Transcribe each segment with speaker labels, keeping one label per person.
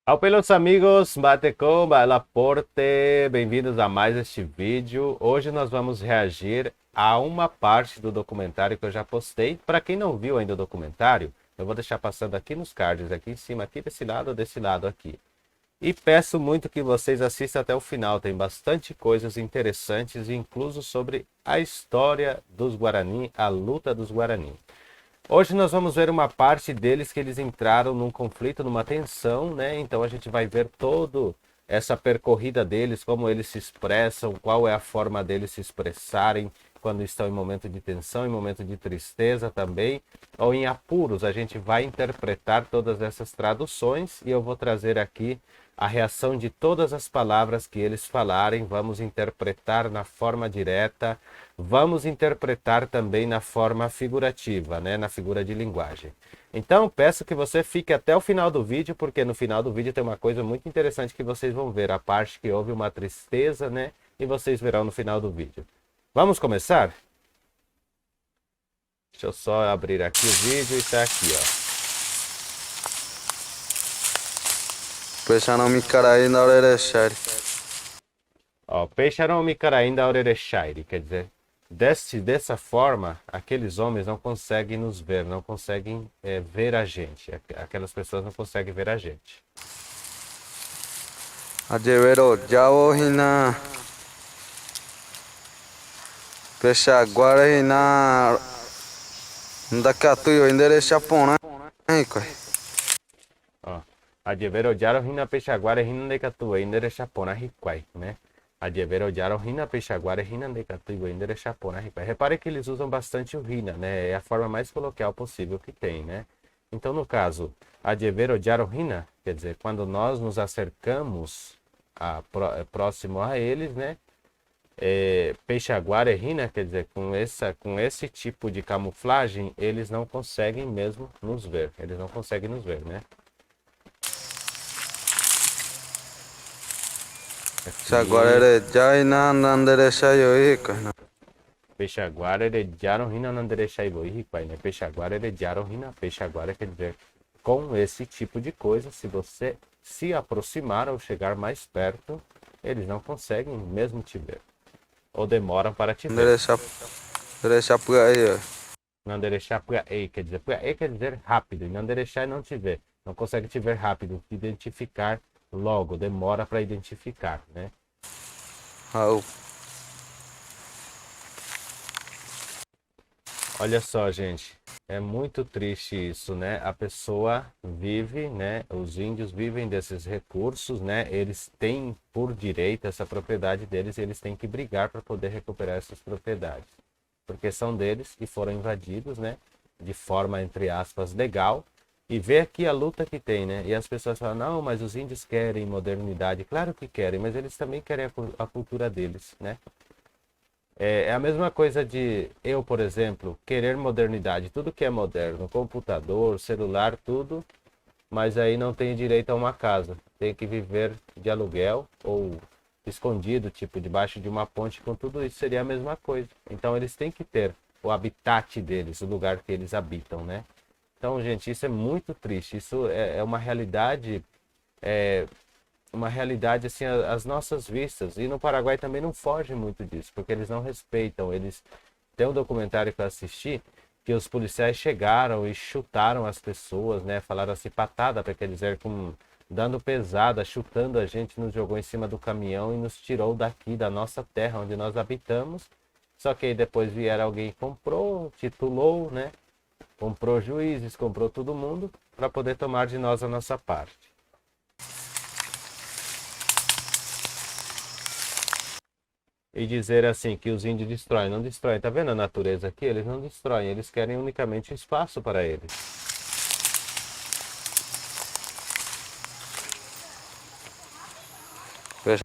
Speaker 1: Ao pelos amigos, Batecom, Laporte, bem-vindos a mais este vídeo. Hoje nós vamos reagir a uma parte do documentário que eu já postei. Para quem não viu ainda o documentário, eu vou deixar passando aqui nos cards, aqui em cima, aqui desse lado aqui. E peço muito que vocês assistam até o final, tem bastante coisas interessantes, incluso sobre a história dos Guarani, a luta dos Guarani. Hoje nós vamos ver uma parte deles que eles entraram num conflito, numa tensão, né? Então a gente vai ver toda essa percorrida deles, como eles se expressam, qual é a forma deles se expressarem quando estão em momento de tensão, em momento de tristeza também, ou em apuros. A gente vai interpretar todas essas traduções e eu vou trazer aqui a reação de todas as palavras que eles falarem. Vamos interpretar na forma direta, vamos interpretar também na forma figurativa, né? Na figura de linguagem. Então, peço que você fique até o final do vídeo, porque no final do vídeo tem uma coisa muito interessante que vocês vão ver, a parte que houve uma tristeza, né? E vocês verão no final do vídeo. Vamos começar? Deixa eu só abrir aqui o vídeo e está aqui, ó.
Speaker 2: Pesano mi carai na orelha.
Speaker 1: Ó, Peixarão Micaraínda Aurerechaire, quer dizer, dessa forma, aqueles homens não conseguem nos ver, não conseguem ver a gente. Aquelas pessoas não conseguem ver a gente.
Speaker 2: Adevero jao hina. Pesha agora hina. Ndakatu yo indere chapona.
Speaker 1: Ó, Adjevero Jaro Hina Peixaguara Hina de Catuba Indere Chapona Riquai, né? Adjevero Jaro Hina Peixaguara Hina de Catuba Indere Chapona Riquai. Repare que eles usam bastante o Hina, né? É a forma mais coloquial possível que tem, né? Então, no caso, Adjevero Jaro Hina, quer dizer, quando nós nos acercamos próximo a eles, né? Peixaguara e Rina, quer dizer, com esse tipo de camuflagem, eles não conseguem mesmo nos ver. Eles não conseguem nos ver, né?
Speaker 2: Se agora era jaina nandere shayo ika.
Speaker 1: Peixaguara Erediaram Rina Nanderechaibo Iriquai, né? Peixaguara Erediaram Rina, Peixaguara quer dizer, com esse tipo de coisa, se você se aproximar ou chegar mais perto, eles não conseguem mesmo te ver. Ou demoram para te ver.
Speaker 2: Ndere chapua aí.
Speaker 1: Nanderechapui, quer dizer rápido, e Nanderechai não te vê, não consegue te ver rápido, te identificar logo, demora para identificar, né?
Speaker 2: Au.
Speaker 1: Olha só, gente, é muito triste isso, né? A pessoa vive, né? Os índios vivem desses recursos, né? Eles têm por direito essa propriedade deles, e eles têm que brigar para poder recuperar essas propriedades, porque são deles e foram invadidos, né? De forma, entre aspas, legal. E ver aqui a luta que tem, né? E as pessoas falam, não, mas os índios querem modernidade. Claro que querem, mas eles também querem a cultura deles, né? É a mesma coisa de eu, por exemplo, querer modernidade, tudo que é moderno, computador, celular, tudo, mas aí não tem direito a uma casa. Tem que viver de aluguel ou escondido, tipo debaixo de uma ponte, com tudo isso seria a mesma coisa. Então eles têm que ter o habitat deles, o lugar que eles habitam, né? Então, gente, isso é muito triste. Isso é uma realidade assim às nossas vistas, e no Paraguai também não foge muito disso, porque eles não respeitam. Eles tem um documentário que eu assisti que os policiais chegaram e chutaram as pessoas, né? Falaram assim, patada, para quer dizer, dando pesada, chutando a gente, nos jogou em cima do caminhão e nos tirou daqui da nossa terra onde nós habitamos. Só que aí depois vieram alguém e comprou, titulou, né? Comprou juízes, comprou todo mundo para poder tomar de nós a nossa parte. E dizer assim que os índios destroem, não destroem. Tá vendo a natureza aqui? Eles não destroem, eles querem unicamente espaço para eles.
Speaker 2: Pesha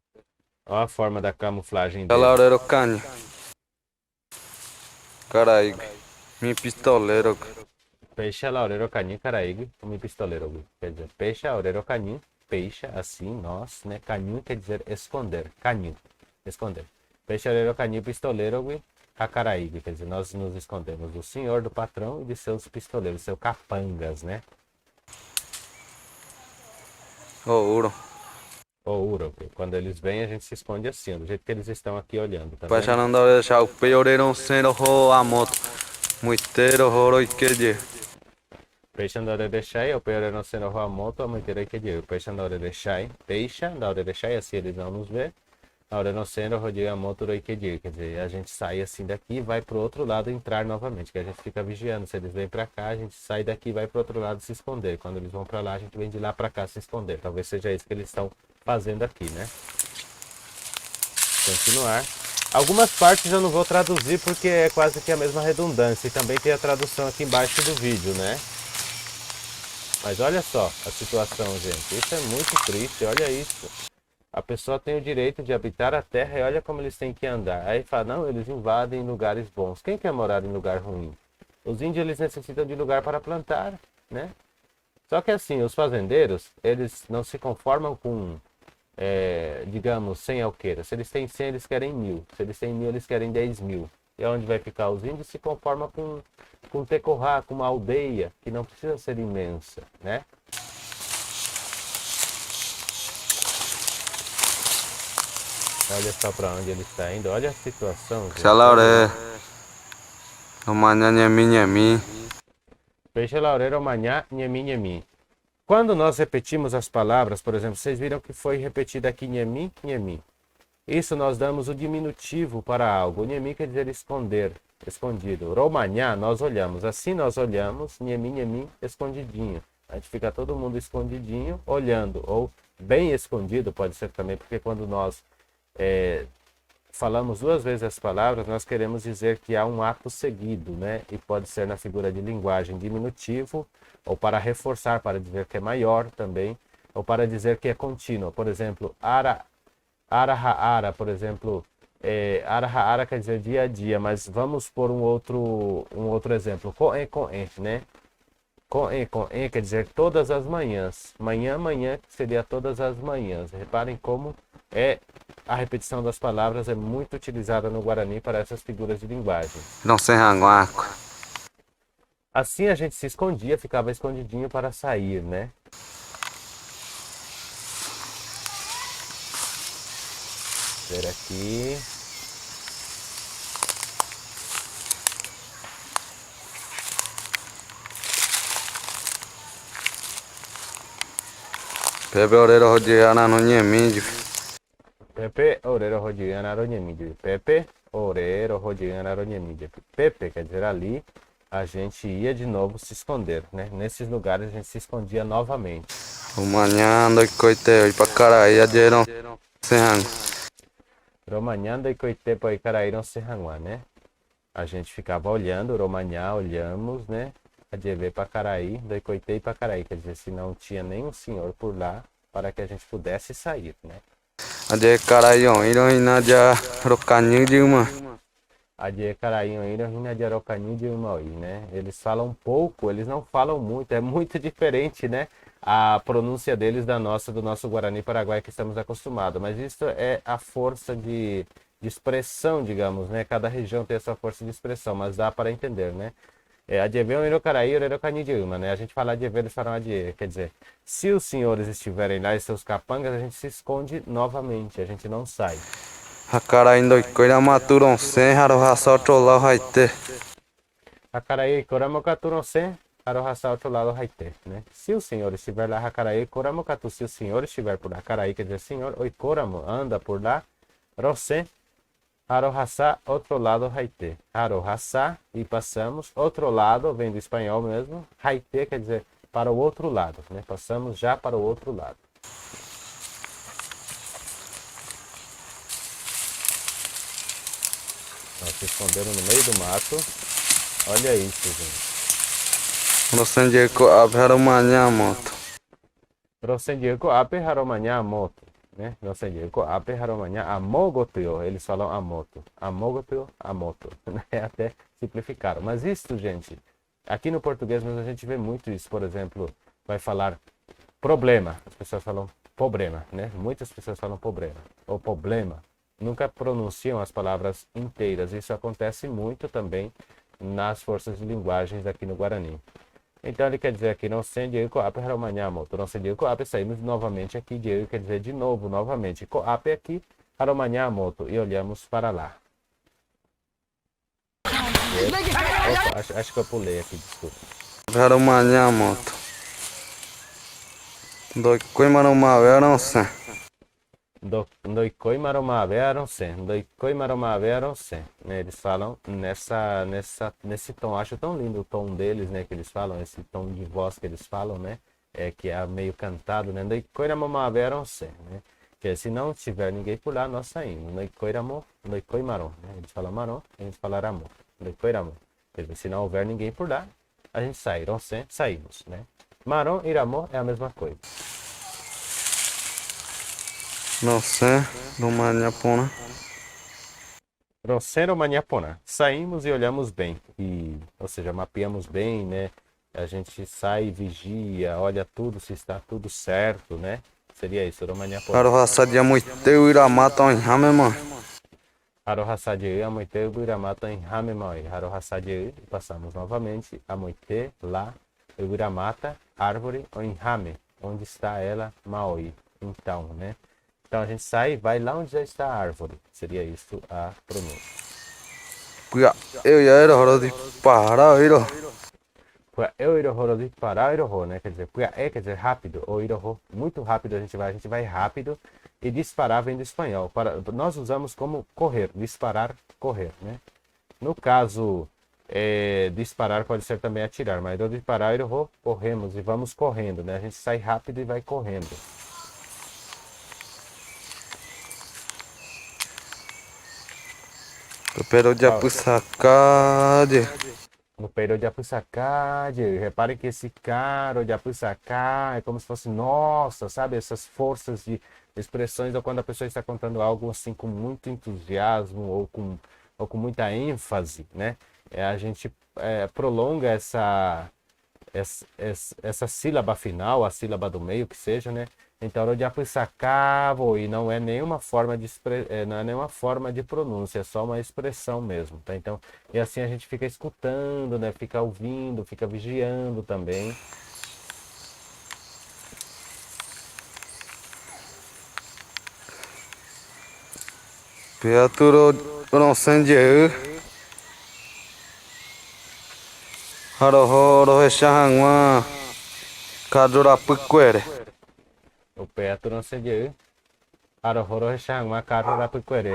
Speaker 1: Olha a forma da camuflagem deles.
Speaker 2: laurero canho. Carai. Mi pistolero.
Speaker 1: Peixe, laureiro, canim, caraígue, um pistoleiro. Quer dizer, peixe, laureiro, canim, peixe, assim, nós, né? Canim quer dizer esconder, canim, esconder. Peixe, laureiro, canim, pistoleiro, cacaraígue, quer dizer, nós nos escondemos do senhor, do patrão e de seus pistoleiros, seus capangas, né?
Speaker 2: Ouro.
Speaker 1: Ouro. Quando eles vêm, a gente se esconde assim, ó, do jeito que eles estão aqui olhando, tá
Speaker 2: Paixa
Speaker 1: vendo?
Speaker 2: não deixar o peoreiro sendo a moto. Muiteiro horo ikeje.
Speaker 1: Peixe da Orerexai, o Peore no Seno Roamoto, a Muiteira Ikedir. Peixe da Orerexai, peixe da Orerexai, assim eles vão nos ver. A hora no Seno Roamoto do Ikedir. Quer dizer, a gente sai assim daqui e vai pro outro lado entrar novamente, que a gente fica vigiando. Se eles vêm pra cá, a gente sai daqui e vai pro outro lado se esconder. Quando eles vão pra lá, a gente vem de lá pra cá se esconder. Talvez seja isso que eles estão fazendo aqui, né? Continuar. Algumas partes eu não vou traduzir porque é quase que a mesma redundância. E também tem a tradução aqui embaixo do vídeo, né? Mas olha só a situação, gente. Isso é muito triste, olha isso. A pessoa tem o direito de habitar a terra e olha como eles têm que andar. Aí fala, não, eles invadem lugares bons. Quem quer morar em lugar ruim? Os índios, eles necessitam de lugar para plantar, né? Só que assim, os fazendeiros, eles não se conformam com, digamos, 100 alqueires. Se eles têm 100, eles querem 1000. Se eles têm 1000, eles querem 10.000. E onde vai ficar? Os índios se conformam com um tecorrá, com uma aldeia, que não precisa ser imensa, né? Olha só para onde ele está indo, olha a situação, gente.
Speaker 2: Xalaure. Amanhã nhemi nhemi.
Speaker 1: Peixe laureiro manhã, nhemi nhemi. Quando nós repetimos as palavras, por exemplo, vocês viram que foi repetida aqui nhemi, nhemi. Isso nós damos o diminutivo para algo. Nhemi quer dizer esconder, escondido. Romanhá, nós olhamos. Assim nós olhamos, nhemi, nhemi, escondidinho. A gente fica todo mundo escondidinho, olhando. Ou bem escondido, pode ser também, porque quando nós falamos duas vezes as palavras, nós queremos dizer que há um ato seguido, né? E pode ser na figura de linguagem diminutivo, ou para reforçar, para dizer que é maior também, ou para dizer que é contínuo. Por exemplo, ara ha-ara, por exemplo, ara ha-ara quer dizer dia a dia, mas vamos por um outro exemplo. Coen, né? Coen quer dizer todas as manhãs. Manhã, manhã seria todas as manhãs. Reparem como a repetição das palavras é muito utilizada no Guarani para essas figuras de linguagem.
Speaker 2: Não sem ranguaco.
Speaker 1: Assim a gente se escondia, ficava escondidinho para sair, né? Ver aqui.
Speaker 2: Pepe orero rodeana no nhemi.
Speaker 1: Pepe, orero, rodiana, aronhemide. Pepe, orero, rodiana, aronhemide. Pepe quer dizer ali, a gente ia de novo se esconder, né? Nesses lugares a gente se escondia novamente.
Speaker 2: Amanhã ando coitei oi pra caralho. Ajeron sem rango.
Speaker 1: Romanhanda e coitepo e caraíram serranguá, né? A gente ficava olhando, romanhá, olhamos, né? A Jeve para Caraí, daí coitei para Caraí, quer dizer, se não tinha nenhum senhor por lá para que a gente pudesse sair, né?
Speaker 2: Aje caralho, iroina já rocaninho de uma.
Speaker 1: A de Caraí, Irahina de Arocaninho de Umaui, né? Eles falam pouco, eles não falam muito, é muito diferente, né? A pronúncia deles da nossa, do nosso Guarani Paraguai que estamos acostumados, mas isso é a força de expressão, digamos, né? Cada região tem essa força de expressão, mas dá para entender, né? A Dieve é um Irocaraí, Irocani de uma, né? A gente fala de eles falam de, quer dizer, se os senhores estiverem lá e seus capangas, a gente se esconde novamente, a gente não sai.
Speaker 2: A caralho doi coira maturon sem harohaça outro lado haite.
Speaker 1: Hakaraí, Koramokatu sen, Arohaça outro lado haite, né? Se o senhor estiver lá, Hakaraí, Koramokatu, se o senhor estiver por lá, Hakaraí quer dizer senhor, oi Koramo, anda por lá, Rosen, Arohaça, outro lado, Haite. Arohaça, e passamos. Outro lado, vem do espanhol mesmo. Haite quer dizer para o outro lado, né? Passamos já para o outro lado. Nós se esconderam no meio do mato. Olha isso, gente.
Speaker 2: Rosendico abharomanha moto.
Speaker 1: Rosendico ape haromanha moto. Né? Rosendico ape haromanha amogotoyo. Eles falam amoto. Amogotoyo, amoto. Até simplificaram. Mas isso, gente, aqui no português mesmo a gente vê muito isso. Por exemplo, vai falar problema. As pessoas falam problema, né? Muitas pessoas falam problema. Ou problema. Nunca pronunciam as palavras inteiras. Isso acontece muito também nas forças de linguagens aqui no Guarani. Então ele quer dizer aqui, não sei de coape haromanyamoto, não sei de coape, saímos novamente aqui, de quer dizer de novo, novamente, coape aqui, haromanyamoto, e olhamos para lá. Opa, acho que eu pulei aqui, desculpa.
Speaker 2: Haromanyamoto. Doikoi marumabe não sei.
Speaker 1: Doikoi marumabe aronsen, doikoi marumabe aronsen. Eles falam nesse tom, acho tão lindo o tom deles, né, que eles falam, esse tom de voz que eles falam, né, que é meio cantado, né, doikoi marumabe aronsen, né, que se não tiver ninguém por lá, nós saímos, doikoi maron, né, eles falam maron, eles falam amor, doikoi amor, se não houver ninguém por lá, a gente sai, ronsen, saímos, né, maron e amor é a mesma coisa.
Speaker 2: Não sei, do Manhapona.
Speaker 1: Roncero Maniapona. Saímos e olhamos bem. Ou seja, mapeamos bem, né? A gente sai e vigia, olha tudo, se está tudo certo, né? Seria isso, Romaniapona.
Speaker 2: Harohasadia muiteu iramata em Hamemon.
Speaker 1: Harohasadia amoite Uiramata em Hamemoi. Harohasadia, passamos novamente, amoite, lá, Uiramata, árvore, em Hame, onde está ela, Maoi. Então, né? Então a gente sai e vai lá onde já está a árvore. Seria isso a pronúncia.
Speaker 2: Eu já era hora de parar, iro.
Speaker 1: Eu iroho de parar, iroho, né? Quer dizer, quer dizer rápido, ou iroho, muito rápido a gente vai rápido. E disparar vem do espanhol. Nós usamos como correr, disparar, correr, né? No caso, disparar pode ser também atirar, mas do disparar, iroho, corremos e vamos correndo, né? A gente sai rápido e vai correndo.
Speaker 2: Pero de Apusacade.
Speaker 1: No Pero de Apusacade, repare que esse cara de Apusacá é como se fosse nossa, sabe? Essas forças de expressões, ou quando a pessoa está contando algo assim com muito entusiasmo ou com muita ênfase, né? A gente prolonga essa sílaba final, a sílaba do meio, que seja, né? Então, o Odiapusacavo, e não é nenhuma forma não é nenhuma forma de pronúncia, é só uma expressão mesmo, tá? Então, e assim a gente fica escutando, né? Fica ouvindo, fica vigiando também.
Speaker 2: Piaturo Ronsenjeu. Haroho Rechangwa. Kadurapuquere.
Speaker 1: O Petro não sei de Arohoro Rechangwa Kadurapuquere.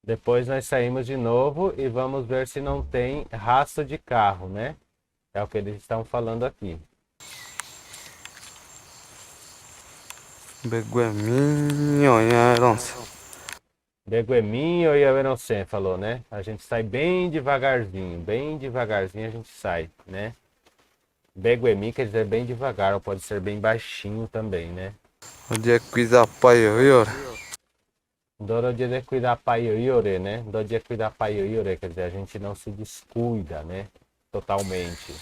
Speaker 1: Depois nós saímos de novo e vamos ver se não tem rastro de carro, né? É o que eles estão falando aqui.
Speaker 2: Begueminho, Yaronce.
Speaker 1: Begueminho e Averoncem falou, né? A gente sai bem devagarzinho a gente sai, né? Beguemi quer dizer bem devagar, ou pode ser bem baixinho também, né?
Speaker 2: Onde é que Zapaio,
Speaker 1: Doro de cuidar pai iore, né? Doro de cuidar pai iore, quer dizer, a gente não se descuida, né? Totalmente.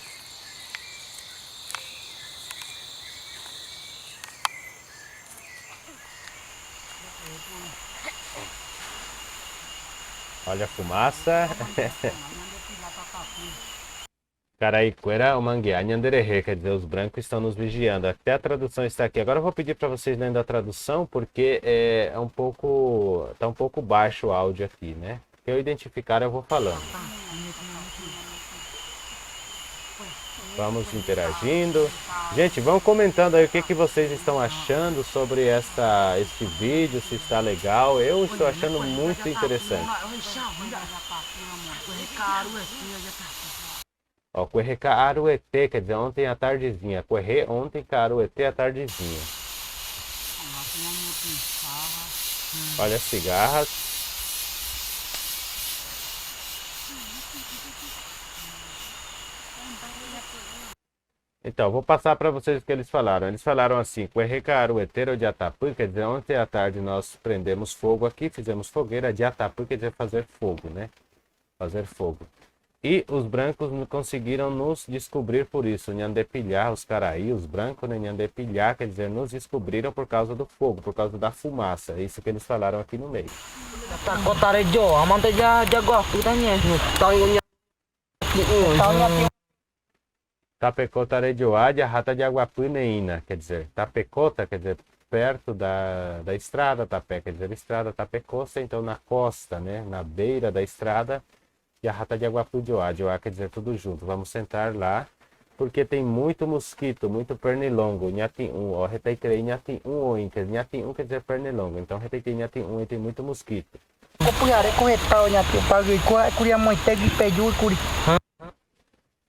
Speaker 1: Olha a fumaça. Caraiquera, o mangueá, nhandererê, quer dizer, os brancos estão nos vigiando. Até a tradução está aqui. Agora eu vou pedir para vocês lerem a tradução, porque tá um pouco baixo o áudio aqui, né? Se eu identificar, eu vou falando. Vamos interagindo. Gente, vão comentando aí o que vocês estão achando sobre este vídeo, se está legal. Eu estou achando muito interessante. Ó, Corre Caruetê, quer dizer, ontem à tardezinha. Corre ontem Caruetê à tardezinha. Olha as cigarras. Então, vou passar para vocês o que eles falaram. Eles falaram assim: Corre Caruetê de Atapu, quer dizer, ontem à tarde nós prendemos fogo aqui, fizemos fogueira. De Atapu quer dizer fazer fogo, né? Fazer fogo. E os brancos não conseguiram nos descobrir por isso. Nhandepilhar, os caraí, os brancos, né? Nhandepilhar, quer dizer, nos descobriram por causa do fogo, por causa da fumaça. É isso que eles falaram aqui no meio. Tapecota Redioade, a rata de Aguapuneína, quer dizer, Tapecota, quer dizer, perto da estrada, Tapé, quer dizer, estrada, Tapecosta, então na costa, né, na beira da estrada, e a rata de Aguapuneína, Oá quer dizer tudo junto. Vamos sentar lá, porque tem muito mosquito, muito pernilongo, Nhatim-um, ó, reteitei Nhatim-um, quer dizer pernilongo, então reteitei Nhatim-um e tem muito mosquito.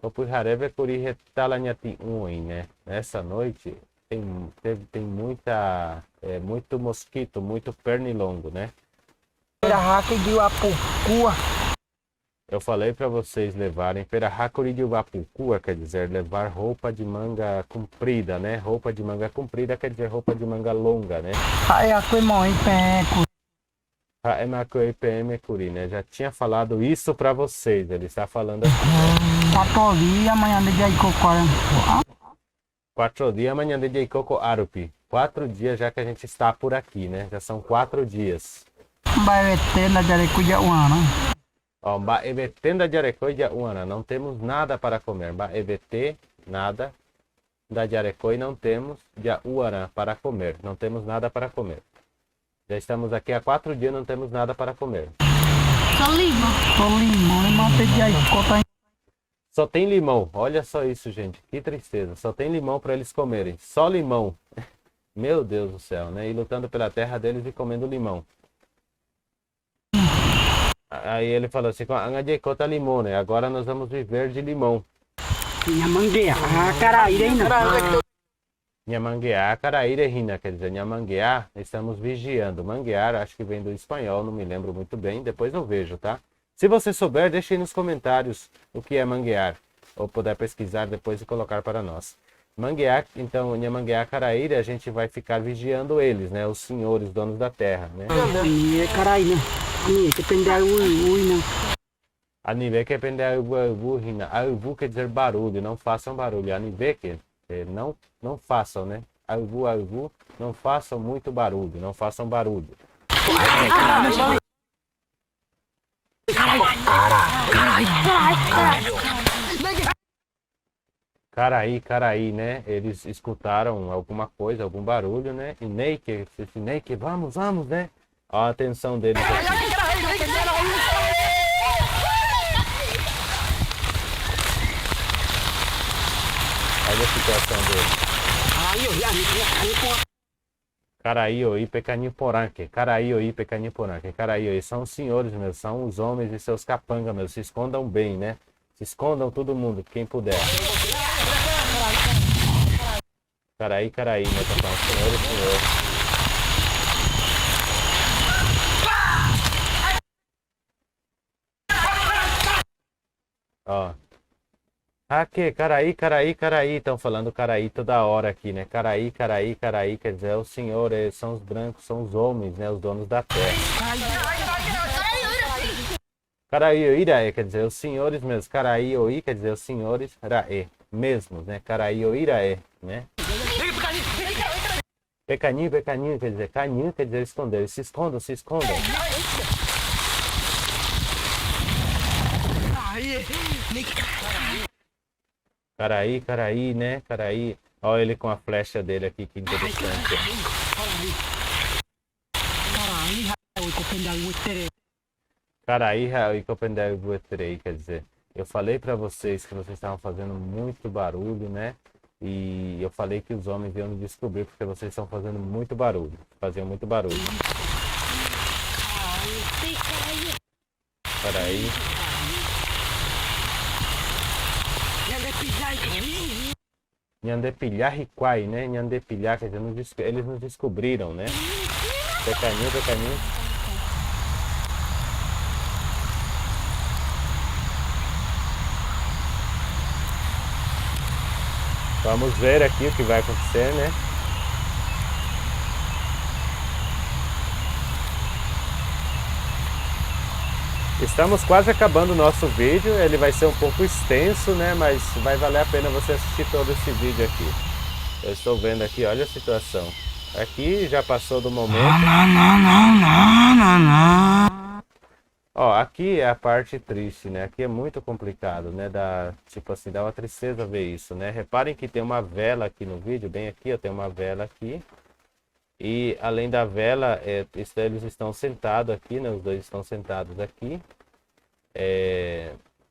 Speaker 1: Copujareve curi retala Nhatim-um, né? Nessa noite tem muito mosquito, muito pernilongo, né? Eu falei para vocês levarem perahacuri de Uapucua, quer dizer, levar roupa de manga comprida, né? Roupa de manga comprida quer dizer roupa de manga longa, né? PM, né? Já tinha falado isso para vocês, ele está falando assim. 4 dias amanhã de Coco Arupi. 4 dias já que a gente está por aqui, né? Já são 4 dias. Ó, Baevetenda de Arecoia Uana, não temos nada para comer. Baevete, nada. Da Jarecoi não temos. Uana, para comer. Não temos nada para comer. Já estamos aqui há 4 dias, não temos nada para comer. Só tem limão. Olha só isso, gente. Que tristeza. Só tem limão para eles comerem. Só limão. Meu Deus do céu, né? E lutando pela terra deles e comendo limão. Aí ele falou assim, Angadiecota limão, né? Agora nós vamos viver de limão. Nhamangueá, Caraíra, quer dizer, Nhamangueá, estamos vigiando. Manguear, acho que vem do espanhol, não me lembro muito bem, depois eu vejo, tá? Se você souber, deixe aí nos comentários o que é manguear, ou puder pesquisar depois e colocar para nós. Manguear, então, Nhamangueá, Caraíra, a gente vai ficar vigiando eles, né? Os senhores, donos da terra, né? Anive que depende da Alvu quer dizer barulho, não façam barulho. Anive que não façam, né? Alvu, não façam muito barulho, não façam barulho. Caraí, né? Eles escutaram alguma coisa, algum barulho, né? E Neike, vamos, né? Ó a atenção deles aqui. Olha a situação dele. Caraíoi, Pecaniporanque. Caraíoi, são os senhores, meus, são os homens e seus capangas, meus. Se escondam bem, né? Se escondam todo mundo, quem puder. Caraí, né? Tá falando, senhor e senhor. Ó. Aqui, Caraí. Estão falando Caraí toda hora aqui, né? Caraí. Quer dizer, os senhores, são os brancos, são os homens, né? Os donos da terra. Caraí, quer dizer, os senhores mesmos. Caraí, quer dizer, os senhores, raê, mesmos, né? Caraí, né? Pecaninho, quer dizer, caninho, quer dizer, esconder. Se escondam. Caraí, né? Caraí. Olha ele com a flecha dele aqui, que interessante. Caraí, quer dizer, eu falei pra vocês que vocês estavam fazendo muito barulho, né? E eu falei que os homens iam descobrir porque vocês estão fazendo muito barulho. Faziam muito barulho. Caraí. Nhandepilhar Riquai, né? Nhandepilhar, quer dizer, eles nos descobriram, né? Pecaninho. Vamos ver aqui o que vai acontecer, né? Estamos quase acabando o nosso vídeo, ele vai ser um pouco extenso, né? Mas vai valer a pena você assistir todo esse vídeo aqui. Eu estou vendo aqui, olha a situação. Aqui já passou do momento. Ó, aqui é a parte triste, né? Aqui é muito complicado, né? Tipo assim, dá uma tristeza ver isso, né? Reparem que tem uma vela aqui no vídeo, bem aqui, ó, tem uma vela aqui. E além da vela, eles estão sentados aqui, né? Os dois estão sentados aqui.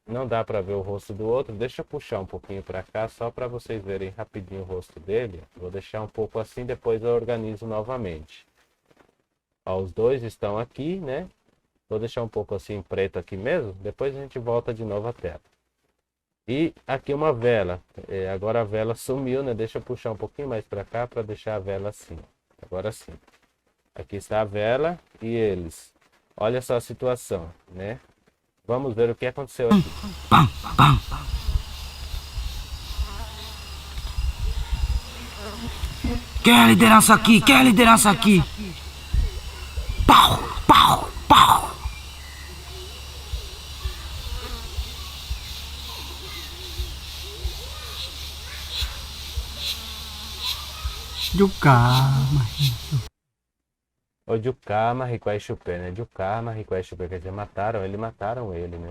Speaker 1: Não dá para ver o rosto do outro. Deixa eu puxar um pouquinho para cá, só para vocês verem rapidinho o rosto dele. Vou deixar um pouco assim, depois eu organizo novamente. Ó, os dois estão aqui, né? Vou deixar um pouco assim preto aqui mesmo. Depois a gente volta de novo a tela. E aqui uma vela. Agora a vela sumiu, né? Deixa eu puxar um pouquinho mais para cá para deixar a vela assim. Agora sim. Aqui está a vela e eles. Olha só a situação, né? Vamos ver o que aconteceu aqui.
Speaker 3: Quem é a liderança aqui? Quem é a liderança aqui? Pau, pau, pau. Jukama.
Speaker 1: O Jukama Rikwai Chupé, né? Jukama Rikwai Chupé, quer dizer, mataram ele, né?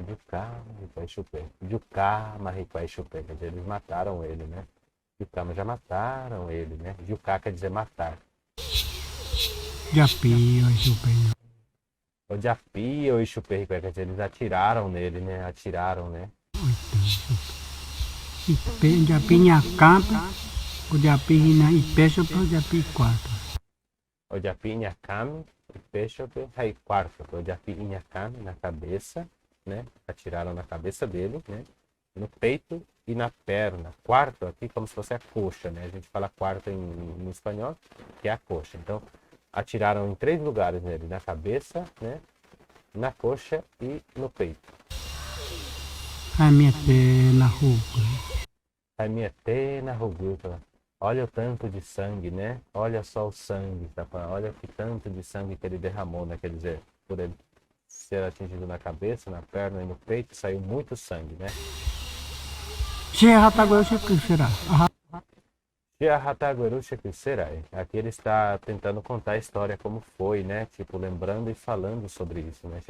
Speaker 1: Jukama Rikwai Chupé. Jukama Rikwai Chupé, quer dizer, eles mataram ele, né? Jukama já mataram ele, né? Juká quer dizer matar.
Speaker 3: Japi, oi, Chupé.
Speaker 1: O Japi ou Chupé Rikwai, quer dizer, eles atiraram nele, né? Atiraram, né?
Speaker 3: Japi Nhacampa, o Japi na Ipecha para o Japi 4.
Speaker 1: O Japi Inhakami, o Peixope, aí quarto, o Japi Inhakami na cabeça, né? Atiraram na cabeça dele, né? No peito e na perna. Quarto aqui como se fosse a coxa, né? A gente fala quarto em espanhol, que é a coxa. Então, atiraram em 3 lugares nele, na cabeça, né? Na coxa e no peito.
Speaker 3: A minha na rua.
Speaker 1: A minha tena ruguta. Olha o tanto de sangue, né? Olha só o sangue, tá? Olha que tanto de sangue que ele derramou, né? Quer dizer, por ele ser atingido na cabeça, na perna e no peito, saiu muito sangue, né? Aqui ele está tentando contar a história como foi, né? Tipo, lembrando e falando sobre isso, né?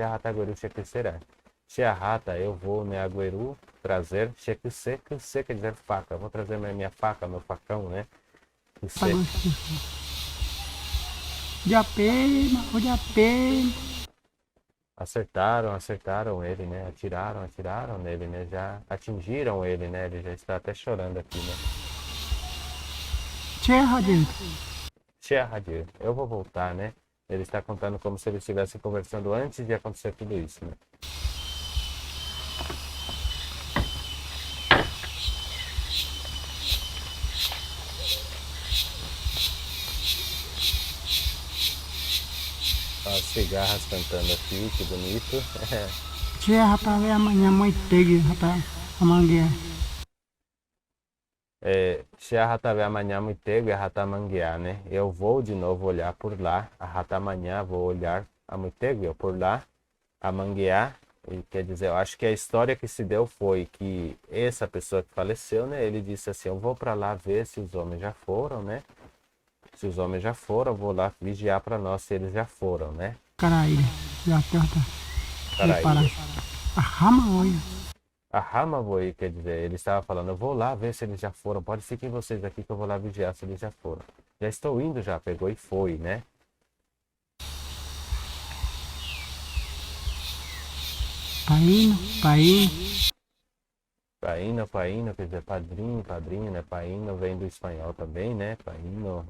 Speaker 1: Rata, eu vou, né, Agueru, trazer Shekuse, quer dizer faca. Vou trazer minha faca, meu facão, né? Acertaram ele, né? Atiraram nele, né? Já atingiram ele, né? Ele já está até chorando aqui, né? Eu vou voltar, né? Ele está contando como se eles estivessem conversando antes de acontecer tudo isso, né? As cigarras cantando aqui, que bonito.
Speaker 3: Amanhã Moiteg, a mangueira.
Speaker 1: Amanhã Muitego e a Ratamangueá, né? Eu vou de novo olhar por lá. A Ratamanhã, vou olhar a Muitego, eu por lá. A Mangueá, e quer dizer, eu acho que a história que se deu foi que essa pessoa que faleceu, né? Ele disse assim, eu vou para lá ver se os homens já foram, né? Se os homens já foram, eu vou lá vigiar para nós se eles já foram, né?
Speaker 3: Caraíra, já
Speaker 1: Caraíra.
Speaker 3: A rama, olha.
Speaker 1: A Rama Voi, quer dizer, ele estava falando, eu vou lá ver se eles já foram. Pode ficar vocês aqui que eu vou lá vigiar se eles já foram. Já estou indo já, pegou e foi, né? Paíno, quer dizer, padrinho, né? Paíno vem do espanhol também, né? Paíno,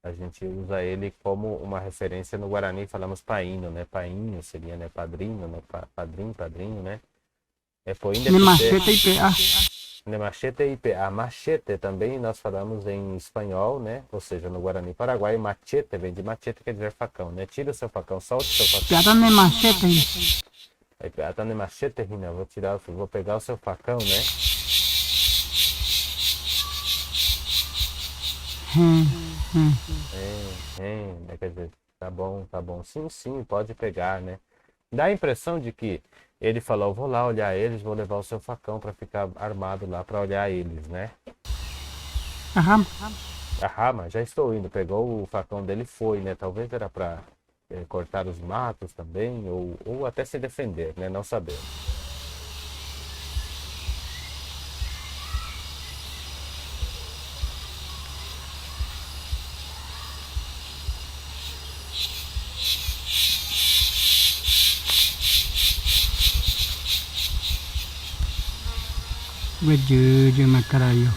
Speaker 1: a gente usa ele como uma referência no Guarani, falamos paíno, né? Painho seria, né? Padrinho, né? Padrinho, né? Machete e IPA. Machete também nós falamos em espanhol, né? Ou seja, no Guarani Paraguai, machete vem de machete, quer dizer facão, né? Tira o seu facão, solte o seu facão.
Speaker 3: Piada nem machete.
Speaker 1: Aí, piada nem machete, Rina. Vou pegar o seu facão, né? Né? Quer dizer, tá bom. Sim, pode pegar, né? Dá a impressão de que ele falou, vou lá olhar eles, vou levar o seu facão para ficar armado lá para olhar eles, né? A Rama, já estou indo. Pegou o facão dele e foi, né? Talvez era para cortar os matos também, ou até se defender, né? Não sabemos.
Speaker 3: Guejuju Macaraio.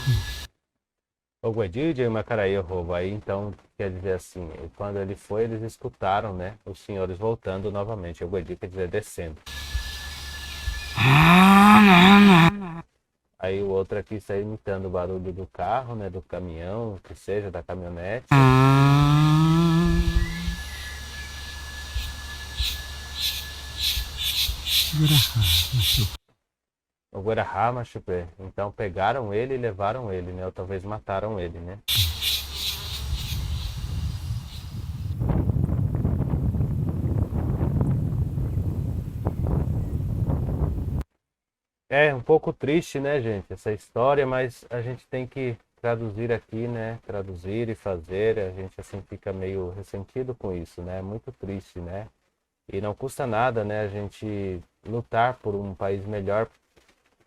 Speaker 1: O Guedid e Macaraí roubo. Aí então quer dizer assim, quando ele foi, eles escutaram, né? Os senhores voltando novamente. O Guedid quer dizer descendo. Aí o outro aqui está imitando o barulho do carro, né? Do caminhão, que seja, da caminhonete. O Guerahama, Chupé. Então pegaram ele e levaram ele, né? Ou talvez mataram ele, né? É um pouco triste, né, gente, essa história, mas a gente tem que traduzir aqui, né? Traduzir e fazer. A gente assim fica meio ressentido com isso, né? Muito triste, né? E não custa nada, né, a gente lutar por um país melhor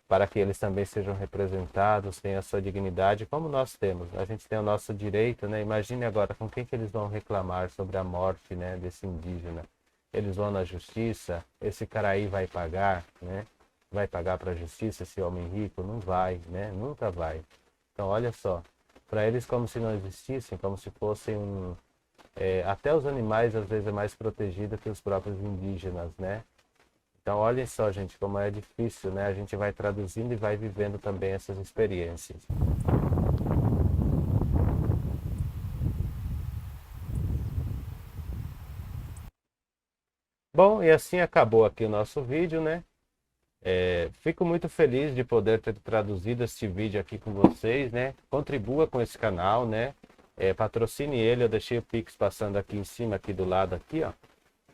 Speaker 1: para que eles também sejam representados, tenham a sua dignidade, como nós temos. A gente tem o nosso direito, né? Imagine agora com quem que eles vão reclamar sobre a morte, né, desse indígena. Eles vão na justiça, esse cara aí vai pagar, né? Vai pagar para a justiça esse homem rico? Não vai, né? Nunca vai. Então, olha só, para eles como se não existissem, como se fossem até os animais às vezes é mais protegido que os próprios indígenas, né? Então, olhem só, gente, como é difícil, né? A gente vai traduzindo e vai vivendo também essas experiências. Bom, e assim acabou aqui o nosso vídeo, né? Fico muito feliz de poder ter traduzido este vídeo aqui com vocês, né? Contribua com esse canal, né? Patrocine ele, eu deixei o Pix passando aqui em cima, aqui do lado, aqui, ó.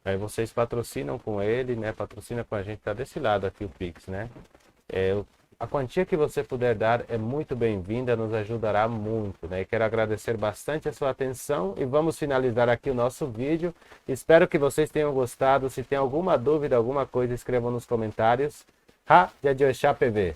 Speaker 1: Aí vocês patrocinam com ele, né? Patrocina com a gente, tá desse lado aqui o Pix, né? A quantia que você puder dar é muito bem-vinda, nos ajudará muito, né? E quero agradecer bastante a sua atenção e vamos finalizar aqui o nosso vídeo. Espero que vocês tenham gostado. Se tem alguma dúvida, alguma coisa, escrevam nos comentários. Ha, Jadioxá PV.